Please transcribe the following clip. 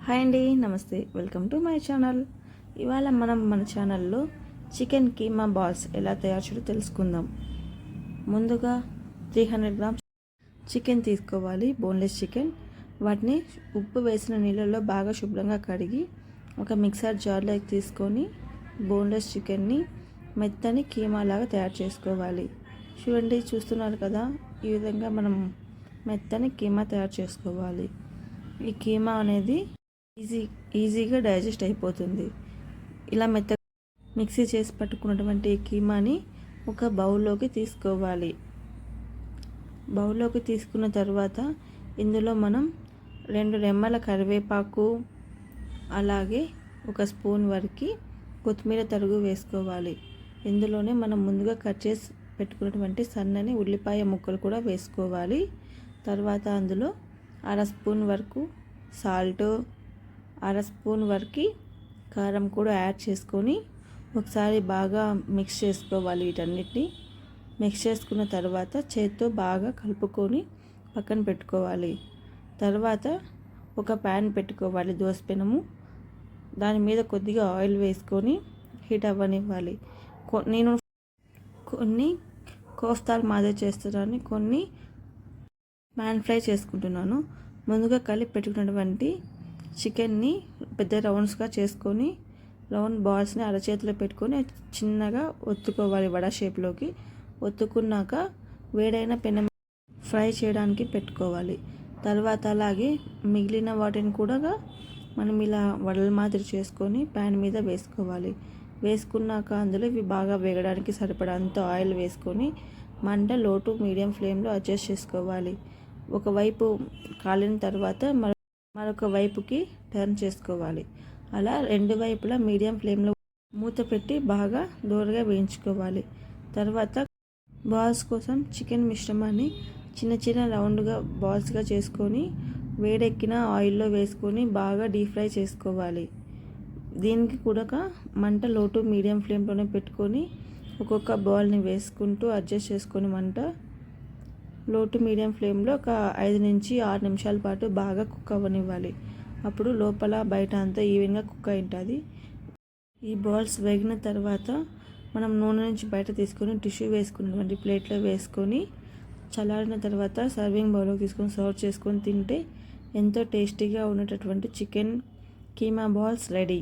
Hi అండి, నమస్తే. Welcome to my channel. ఇవాళ మనం మన ఛానల్లో చికెన్ కీమా బాల్స్ ఎలా తయారు చేయాలో తెలుసుకుందాం. ముందుగా 300 గ్రామ్స్ చికెన్ తీసుకోవాలి, బోన్లెస్ చికెన్. వాటిని ఉప్పు వేసిన నీళ్ళల్లో బాగా శుభ్రంగా కడిగి ఒక మిక్సర్ జార్లోకి తీసుకొని బోన్లెస్ చికెన్ని మెత్తని కీమా లాగా తయారు చేసుకోవాలి. చూడండి, చూస్తున్నారు కదా, ఈ విధంగా మనం మెత్తని కీమా తయారు చేసుకోవాలి. ఈ కీమా అనేది ఈజీగా డైజెస్ట్ అయిపోతుంది. ఇలా మిక్సీ చేసి పట్టుకున్నటువంటి కీమాని ఒక బౌల్లోకి తీసుకోవాలి. బౌల్లోకి తీసుకున్న తర్వాత ఇందులో మనం 2 రెమ్మల కరివేపాకు, అలాగే 1 స్పూన్ వరకు కొత్తిమీర తరుగు వేసుకోవాలి. ఇందులోనే మనం ముందుగా కట్ చేసి పెట్టుకున్నటువంటి సన్నని ఉల్లిపాయ ముక్కలు కూడా వేసుకోవాలి. తర్వాత అందులో 1/2 స్పూన్ వరకు సాల్ట్, 1/2 స్పూన్ వరకు కారం కూడా యాడ్ చేసుకొని ఒకసారి బాగా మిక్స్ చేసుకోవాలి. వీటన్నిటిని మిక్స్ చేసుకున్న తర్వాత చేత్తో బాగా కలుపుకొని పక్కన పెట్టుకోవాలి. తర్వాత ఒక ప్యాన్ పెట్టుకోవాలి, దోస పెనము. దాని మీద కొద్దిగా ఆయిల్ వేసుకొని హీట్ అవ్వనివ్వాలి. నేను కొన్ని కోఫ్తాలు మాదిరి చేస్తున్నాను, కొన్ని ప్యాన్ ఫ్రై చేసుకుంటున్నాను. ముందుగా కలిపి పెట్టుకున్నటువంటి చికెన్ని పెద్ద రౌండ్స్గా చేసుకొని రౌండ్ బాల్స్ని అరచేతిలో పెట్టుకొని చిన్నగా ఒత్తుకోవాలి వడ షేప్లోకి. ఒత్తుకున్నాక వేడైన పెనం ఫ్రై చేయడానికి పెట్టుకోవాలి. తర్వాత అలాగే మిగిలిన వాటిని కూడా మనం ఇలా వడల మాదిరి చేసుకొని ప్యాన్ మీద వేసుకోవాలి. వేసుకున్నాక అందులో ఇవి బాగా వేగడానికి సరిపడంత ఆయిల్ వేసుకొని మంట లో టు మీడియం ఫ్లేమ్లో అడ్జస్ట్ చేసుకోవాలి. ఒకవైపు కాలిన తర్వాత మరొక వైపుకి టర్న్ చేసుకోవాలి. అలా 2 వైపులా మీడియం ఫ్లేమ్లో మూత పెట్టి బాగా దూరగా వేయించుకోవాలి. తర్వాత బాల్స్ కోసం చికెన్ మిశ్రమాన్ని చిన్న చిన్న రౌండ్గా బాల్స్గా చేసుకొని వేడెక్కిన ఆయిల్లో వేసుకొని బాగా డీప్ ఫ్రై చేసుకోవాలి. దీనికి కూడా మంట లో టు మీడియం ఫ్లేమ్లోనే పెట్టుకొని ఒక్కొక్క బాల్ని వేసుకుంటూ అడ్జస్ట్ చేసుకొని మంట లో టు మీడియం ఫ్లేమ్లో ఒక 5 నుంచి 6 నిమిషాల పాటు బాగా కుక్ అవ్వనివ్వాలి. అప్పుడు లోపల బయట అంతా ఈవెన్గా కుక్ అయి ఉంటుంది. ఈ బాల్స్ వేగిన తర్వాత మనం నూనె నుంచి బయట తీసుకొని టిష్యూ వేసుకున్నటువంటి ప్లేట్లో వేసుకొని చల్లారిన తర్వాత సర్వింగ్ బౌల్లోకి తీసుకొని సర్వ్ చేసుకొని తింటే ఎంతో టేస్టీగా ఉన్నటువంటి చికెన్ కీమా బాల్స్ రెడీ.